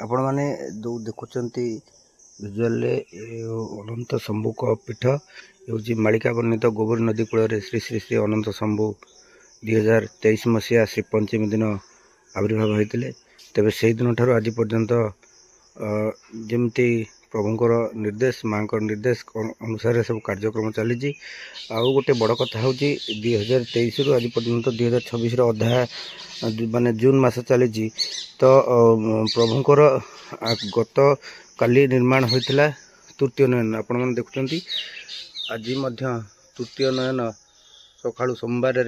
आपण मैंने जो देखुंट विजुआल अनंत शंभु पीठ ये मालिका वर्णित गोबर नदी कूल श्री श्री श्री अनंत शंभु 2023 मसीहा श्री पंचमी दिन आविर्भाव होते तेज से दिन ठार आज पर्यंत जमती प्रभुंर निर्देश माँ निर्देश अनुसार सब कार्यक्रम चली आउ गोटे बड़ कथा हूँ 2023 रु आज पर्यंत 2026 अधा माने जून मास चली तो प्रभुंर गत काली निर्माण होता तृतीय नयन आपण मैंने देखुं आज तृतीय नयन सका सोमवार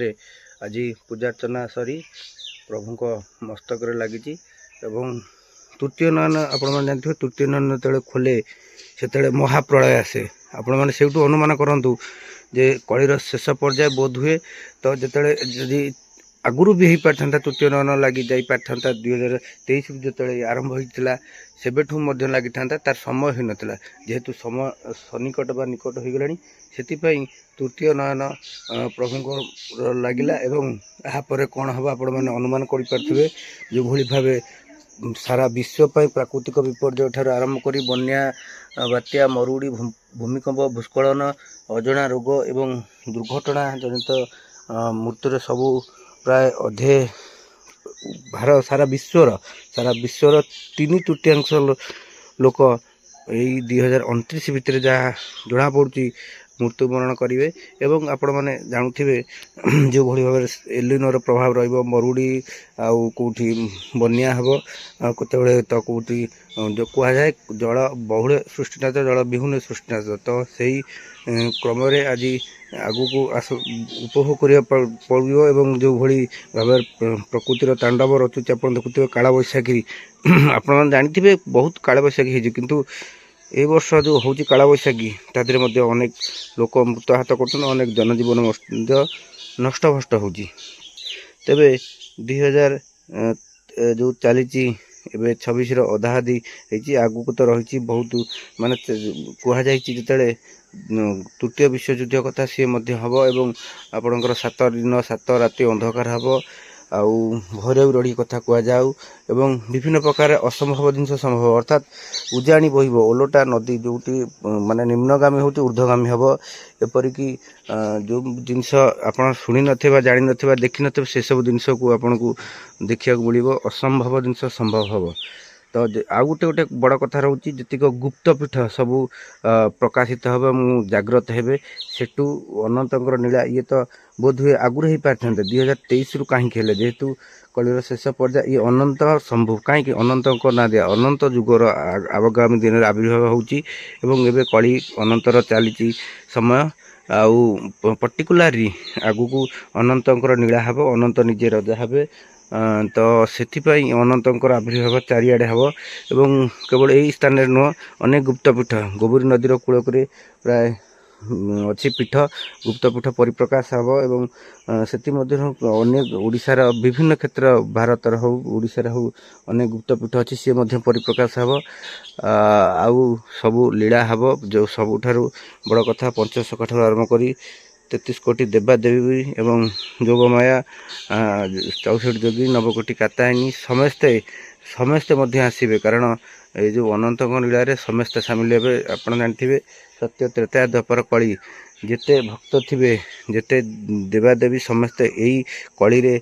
आज पूजार्चना सरी प्रभु मस्तक लगी तृतीय नयन आपण मैंने जानते तृतीय नयन जो खोले से महाप्रलय आसे आपण मैंने से अनुमान करूँ जे कलिर शेष पर्याय बोध हुए तो जिते आगुरी भी हो पार तृतीय नयन लगी जा पार 2023 जो आरंभ होता सेबेठू लगी था तार समय हो नाला जेहेतु समय सन्निकट बा निकट हो गला से तृतीय नयन प्रभु लगिला एवं यापर कौन हम आपण मैंने अनुमान करें जो भाव सारा विश्वपाई प्राकृतिक विपर्य ठार आरंभ कर बन्या बात्या मरुड़ी भूमिकंप भूस्खलन अजଣା रोग एवं दुर्घटना जनित मृत्यु सबू प्राय अधे भारत सारा विश्वर 3/3 लोक यही 2029 भितर जहाँ जना पड़ी मृत्युवरण करेंगे एवं आपण मैंने जानूे जो भाव एलिनोर प्रभाव ररुड़ी आउटी बन्या हम केत तो कौटी जो कहुए जल बहुल सृष्टिनाश जल विहुन सृष्टिनाश तो से क्रम आज आगू को उपभोग करा पड़ो एवं जो भाई भाव प्रकृतिर तांडव रचुचे आप देखुए काला बैशाखी आपण मैंने जानी बहुत काला बैशाखी हो किंतु ए वर्ष जो हूँ काला बैशाखी तादेह अनेक लोक मृत्युहात कर जनजीवन नष्ट भष्ट हो तेबे 2000 जो चली 26 अधादी आगू को तो रही बहुत माने कहुई जिते तृतीय विश्वयुद्ध कथा सी हम एवं आपणकर 7 दिन 7 राति अंधकार हम आउ भैरवी रड़ी कथा कहुऊ एवं विभिन्न प्रकार असंभव जिन संभव अर्थात उजाणी बहब ओलटा नदी जो माने निम्नगामी होती ऊर्ध्वगामी हम एपरिक जो जिनस आप शुणी ना जानी ना देखी न से सब जिनस को आपन को देखा मिले असंभव जिनस संभव हम तो आउ गोटे गोटे बड़ कथा रोचे जीक गुप्त पीठ सबू प्रकाशित हे मु जाग्रत हे सेठू अनंतर नीला ये तो बोध हुए आगुरी हो पारि 2023 रु कहीं जेहेतु कलिर शेष पर्याय ये अनंत शंभु कहीं अनंत ना दिया अनंत जुगर आगामी दिन में आविर्भाव होती कली अनंतर चली समय आउ पर्टिकुलारी आगू को अनंतर नीला हम अनंत निजे रजा हे तो से अनंतर आविर्भाव चारिआडे हम एवं केवल यही स्थान नुह अनेक गुप्तपीठ गोबरी नदीर कूलक प्राय अच्छी पीठ गुप्तपीठ परिप्रकाश हम एवं से अनेक ओडिशार विभिन्न क्षेत्र भारतर हो ओडिशार हो अनेक गुप्तपीठ अच्छी सी परिप्रकाश हम आउ सबू लीला हम जो सबुठारु बड़ कथा पंचसखा ठार आरंभ कर 33 कोटी देवादेवी एवं जोगमाया 64 जोगी नवकोटी कात्यायनी समस्ते समस्ते आसवे कारण ये जो अनंत लीला समस्ते सामिल हे आप जानते सत्य त्रेता द्वापर कली जेते भक्त थे जेते देवादेवी समस्ते यही कली रे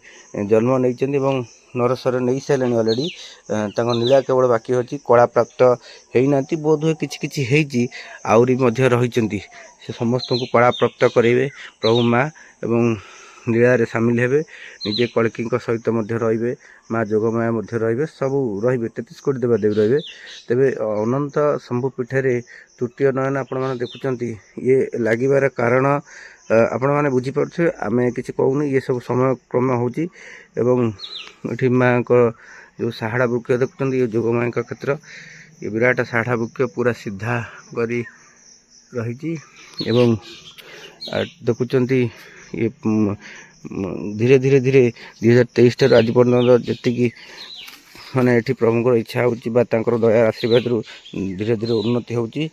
जन्म नहीं नरसर नहीं सारे अलरेडी नीला केवल बाकी अच्छी कला प्राप्त होना बोध हुए कि आहरी रही से समस्त को कला प्राप्त करेंगे प्रभु माँ एवं लीला सामिल हे निजे कल्की सहित रे माँ जोगमाया रे सबू रे 33 कोटी देवादेवी रे तेरे अनंत शंभु पीठे तृतीय नयन आपण मैंने देखुं ये लगिबार कारण आपण मैंने बुझीपे आम कि कहूनी ये सब समय क्रम होती माँ को जो साहाड़ा वृक्ष देखुं ये जोगमाया क्षेत्र ये विराट साहाड़ा वृक्ष पूरा सीधा करी रही एवं देखुं ये धीरे धीरे धीरे 2023 ठार आज पर्यटन जी माने ये प्रभुंर इच्छा हो दया आशीर्वाद रू धीरे धीरे उन्नति होची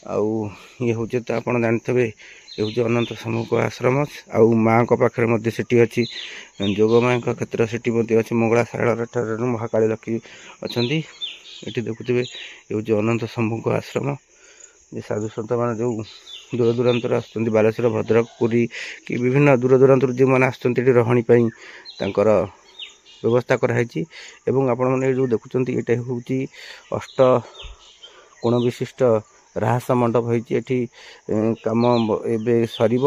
आउ ये हूँ तो आप जानते ये हूँ अनंत समूह आश्रम आउ माँ पाखे से अच्छी जोगमाया क्षेत्र से अच्छी मंगला शाला महाकाली लक्ष्मी अच्छा ଏଠି ଦେଖୁଥିବେ ଏ ହେଉଛି ଅନନ୍ତ ଶମ୍ଭୁଙ୍କ ଆଶ୍ରମ। ଯେ ସାଧୁ ସନ୍ଥ ମାନେ ଯେଉଁ ଦୂର ଦୂରାନ୍ତରୁ ଆସୁଛନ୍ତି, ବାଲେଶ୍ୱର, ଭଦ୍ରକ, ପୁରୀ କି ବିଭିନ୍ନ ଦୂର ଦୂରାନ୍ତରୁ ଯେଉଁମାନେ ଆସୁଛନ୍ତି ଏଠି ରହଣି ପାଇଁ ତାଙ୍କର ବ୍ୟବସ୍ଥା କରାହେଇଛି। ଏବଂ ଆପଣମାନେ ଏ ଯେଉଁ ଦେଖୁଛନ୍ତି ଏଇଟା ହେଉଛି ଅଷ୍ଟ କୋଣ ବିଶିଷ୍ଟ ରାହାସ ମଣ୍ଡପ ହେଇଛି। ଏଠି କାମ ଏବେ ସରିବ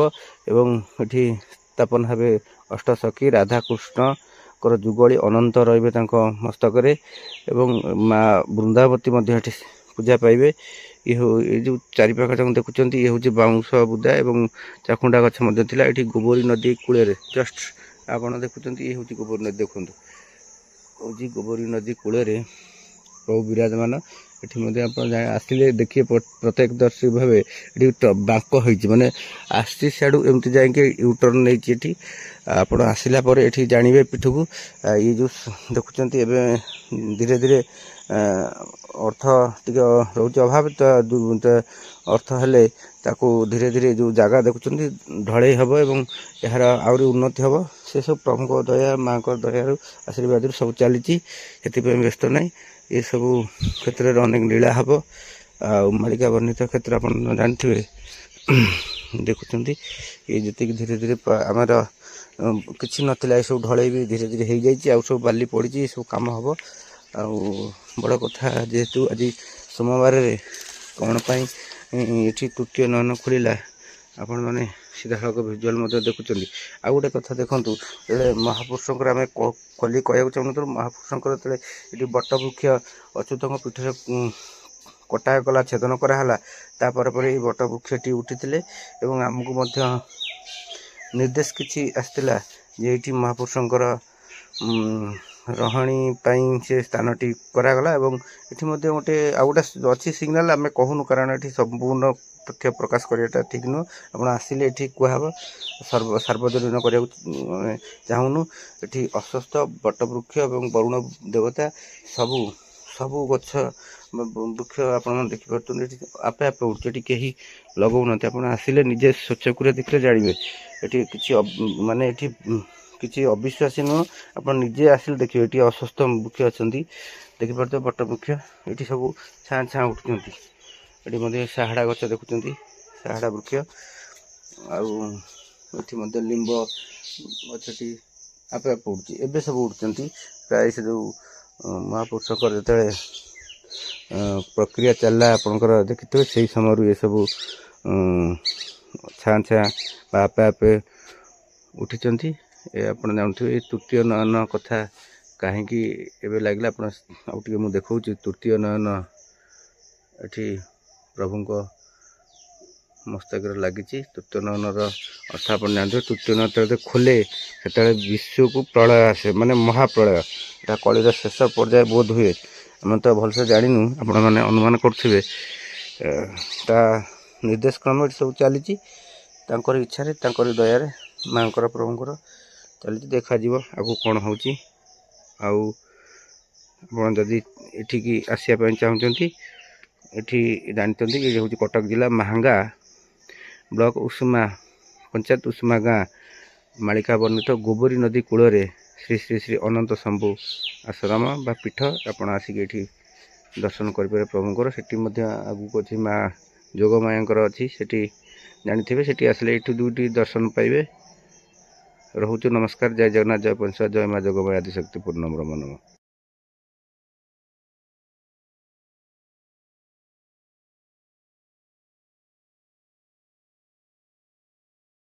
ଏବଂ ଏଠି ସ୍ଥାପନ ହେବେ ଅଷ୍ଟସଖୀ ରାଧାକୃଷ୍ଣଙ୍କର ଯୁଗଳି ଅନନ୍ତ ରହିବେ ତାଙ୍କ ମସ୍ତକରେ ଏବଂ ମା ବୃନ୍ଦାବତୀ ମଧ୍ୟ ଏଠି ପୂଜା ପାଇବେ। ଏ ଯେଉଁ ଚାରିପାଖ ଯାକ ଦେଖୁଛନ୍ତି ଇଏ ହେଉଛି ବାଉଁଶ ବୁଦା ଏବଂ ଚାକୁଣ୍ଡା ଗଛ ମଧ୍ୟ ଥିଲା। ଏଠି ଗୋବରୀ ନଦୀ କୂଳରେ ଜଷ୍ଟ ଆପଣ ଦେଖୁଛନ୍ତି ଇଏ ହେଉଛି ଗୋବରୀ ନଦୀ। ଦେଖନ୍ତୁ ହେଉଛି ଗୋବରୀ ନଦୀ କୂଳରେ ପ୍ରଭୁ ବିରାଜମାନ। ଏଠି ମଧ୍ୟ ଆପଣ ଆସିଲେ ଦେଖିବେ ପ୍ରତ୍ୟକ୍ଷଦର୍ଶୀ ଭାବେ ଏଠି ବାଙ୍କ ହେଇଛି, ମାନେ ଆସିଛି ସିଆଡ଼ୁ ଏମିତି ଯାଇକି ୟୁଟର୍ନ ନେଇଛି। ଏଠି ଆପଣ ଆସିଲା ପରେ ଏଠି ଜାଣିବେ ପିଠକୁ। ଇଏ ଯେଉଁ ଦେଖୁଛନ୍ତି ଏବେ ଧୀରେ ଧୀରେ ଅର୍ଥ ଟିକେ ରହୁଛି ଅଭାବ, ତ ଅର୍ଥ ହେଲେ ତାକୁ ଧୀରେ ଧୀରେ ଯେଉଁ ଜାଗା ଦେଖୁଛନ୍ତି ଢଳେଇ ହେବ ଏବଂ ଏହାର ଆହୁରି ଉନ୍ନତି ହେବ। ସେସବୁ ପ୍ରଭୁଙ୍କ ଦୟା, ମାଆଙ୍କ ଦୟାରୁ ଆଶୀର୍ବାଦରୁ ସବୁ ଚାଲିଛି, ସେଥିପାଇଁ ବ୍ୟସ୍ତ ନାହିଁ। ଏସବୁ କ୍ଷେତ୍ରରେ ଅନେକ ଲୀଳା ହେବ। ଆଉ ମାଳିକା ବର୍ଣ୍ଣିତ କ୍ଷେତ୍ର ଆପଣ ଜାଣିଥିବେ। ଦେଖୁଛନ୍ତି ଏ ଯେତିକି ଧୀରେ ଧୀରେ ଆମର କିଛି ନଥିଲା, ଏସବୁ ଢଳେଇ ବି ଧୀରେ ଧୀରେ ହେଇଯାଇଛି, ଆଉ ସବୁ ବାଲି ପଡ଼ିଛି, ଏସବୁ କାମ ହେବ। ଆଉ ବଡ଼ କଥା, ଯେହେତୁ ଆଜି ସୋମବାରରେ କ'ଣ ପାଇଁ ଏଠି ତୃତୀୟ ନୟନ ଖୋଲିଲା ଆପଣମାନେ ସିଧାସଳଖ ଭିଜୁଆଲ୍ ମଧ୍ୟ ଦେଖୁଛନ୍ତି। ଆଉ ଗୋଟେ କଥା ଦେଖନ୍ତୁ, ଯେତେବେଳେ ମହାପୁରୁଷଙ୍କର ଆମେ ଖୋଲି କହିବାକୁ ଚାହୁଁନଥିଲୁ, ମହାପୁରୁଷଙ୍କର ଯେତେବେଳେ ଏଠି ବଟବୃକ୍ଷ ଅଚ୍ୟୁତଙ୍କ ପୀଠରେ କଟା ଗଲା, ଛେଦନ କରାହେଲା, ତାପରେ ପରେ ଏଇ ବଟବୃକ୍ଷଟି ଉଠିଥିଲେ ଏବଂ ଆମକୁ ମଧ୍ୟ ନିର୍ଦ୍ଦେଶ କିଛି ଆସିଥିଲା ଯେ ଏଇଠି ମହାପୁରୁଷଙ୍କର ରହଣି ପାଇଁ ସେ ସ୍ଥାନଟି କରାଗଲା। ଏବଂ ଏଠି ମଧ୍ୟ ଗୋଟେ ଆଉ ଗୋଟେ ଅଛି ସିଗ୍ନାଲ, ଆମେ କହୁନୁ କାରଣ ଏଠି ସମ୍ପୂର୍ଣ୍ଣ ତଥ୍ୟ ପ୍ରକାଶ କରିବାଟା ଠିକ୍ ନୁହଁ। ଆପଣ ଆସିଲେ ଏଠି କୁହାହେବ, ସାର୍ବଜନୀନ କରିବାକୁ ଆମେ ଚାହୁଁନୁ। ଏଠି ଅଶ୍ୱତ୍ଥ, ବଟବୃକ୍ଷ ଏବଂ ବରୁଣ ଦେବତା ସବୁ ଗଛ ବୃକ୍ଷ ଆପଣମାନେ ଦେଖିପାରୁଛନ୍ତି ଏଠି ଆପେ ଆପେ ଉଠୁଛି। ଏଠି କେହି ଲଗାଉନାହାନ୍ତି। ଆପଣ ଆସିଲେ ନିଜେ ସ୍ୱଚକ୍ଷୁରେ ଦେଖିଲେ ଜାଣିବେ। ଏଠି କିଛି ମାନେ ଏଠି କିଛି ଅବିଶ୍ୱାସୀ ନୁହଁ, ଆପଣ ନିଜେ ଆସିଲେ ଦେଖିବେ। ଏଠି ଅଶ୍ୱତ୍ଥ ବୃକ୍ଷ ଅଛନ୍ତି, ଦେଖିପାରୁଥିବେ ବଟବୃକ୍ଷ, ଏଠି ସବୁ ଛାଁ ଛାଁ ଉଠୁଛନ୍ତି। ଏଠି ମଧ୍ୟ ସାହାଡ଼ା ଗଛ ଦେଖୁଛନ୍ତି, ସାହାଡ଼ା ବୃକ୍ଷ। ଆଉ ଏଠି ମଧ୍ୟ ଲିମ୍ବ ଗଛଟି ଆପେ ଆପେ ଉଠୁଛି, ଏବେ ସବୁ ଉଠୁଛନ୍ତି। ପ୍ରାୟ ସେ ଯେଉଁ ମହାପୁରୁଷଙ୍କର ଯେତେବେଳେ ପ୍ରକ୍ରିୟା ଚାଲିଲା ଆପଣଙ୍କର ଦେଖିଥିବେ, ସେହି ସମୟରୁ ଏସବୁ ଛାଁ ଛାଁ ବା ଆପେ ଆପେ ଉଠିଛନ୍ତି। ଆପଣ ଜାଣୁଥିବେ ଏଇ ତୃତୀୟ ନୟନ କଥା କାହିଁକି ଏବେ ଲାଗିଲା। ଆପଣ ଆଉ ଟିକେ ମୁଁ ଦେଖାଉଛି। ତୃତୀୟ ନୟନ ଏଠି ପ୍ରଭୁଙ୍କ ମସ୍ତକରେ ଲାଗିଛି। ତୃତୀୟ ନୟନର ଅର୍ଥ ଆପଣ ଜାଣିଥିବେ। ତୃତୀୟ ନୟନ ଯେତେବେଳେ ଖୋଲେ ସେତେବେଳେ ବିଶ୍ୱକୁ ପ୍ରଳୟ ଆସେ, ମାନେ ମହାପ୍ରଳୟ। ଏଟା କଳିର ଶେଷ ପର୍ଯ୍ୟାୟ ବୋଧ ହୁଏ, ଆମେ ତ ଭଲସେ ଜାଣିନୁ, ଆପଣମାନେ ଅନୁମାନ କରୁଥିବେ। ତା ନିର୍ଦ୍ଦେଶ କ୍ରମେ ଏଠି ସବୁ ଚାଲିଛି, ତାଙ୍କର ଇଚ୍ଛାରେ, ତାଙ୍କରି ଦୟାରେ, ମାଆଙ୍କର ପ୍ରଭୁଙ୍କର ଚାଲିଛି। ଦେଖାଯିବ ଆଗକୁ କ'ଣ ହେଉଛି। ଆଉ ଆପଣ ଯଦି ଏଠିକି ଆସିବା ପାଇଁ ଚାହୁଁଛନ୍ତି, ଏଠି ଜାଣିଛନ୍ତି ଇଏ ହେଉଛି କଟକ ଜିଲ୍ଲା ମାହାଙ୍ଗା ବ୍ଲକ ଉଷୁମା ପଞ୍ଚାୟତ ଉଷୁମା ଗାଁ ମାଳିକା ବର୍ଣ୍ଣିତ ଗୋବରୀ ନଦୀ କୂଳରେ ଶ୍ରୀ ଶ୍ରୀ ଶ୍ରୀ ଅନନ୍ତ ଶମ୍ଭୁ ଆଶ୍ରମ ବା ପୀଠ। ଆପଣ ଆସିକି ଏଠି ଦର୍ଶନ କରିପାରିବେ ପ୍ରଭୁଙ୍କର। ସେଠି ମଧ୍ୟ ଆଗକୁ ଅଛି ମା ଯୋଗମାୟାଙ୍କର ଅଛି, ସେଠି ଜାଣିଥିବେ। ସେଠି ଆସିଲେ ଏଠୁ ଦୁଇଟି ଦର୍ଶନ ପାଇବେ। ରହୁଛୁ, ନମସ୍କାର, ଜୟ ଜଗନ୍ନାଥ, ଜୟ ପଞ୍ଚ, ଜୟ ମା ଯୋଗମାୟା ଆଦିଶକ୍ତି ପୂର୍ଣ୍ଣ ବ୍ରହ୍ମ ନମଃ।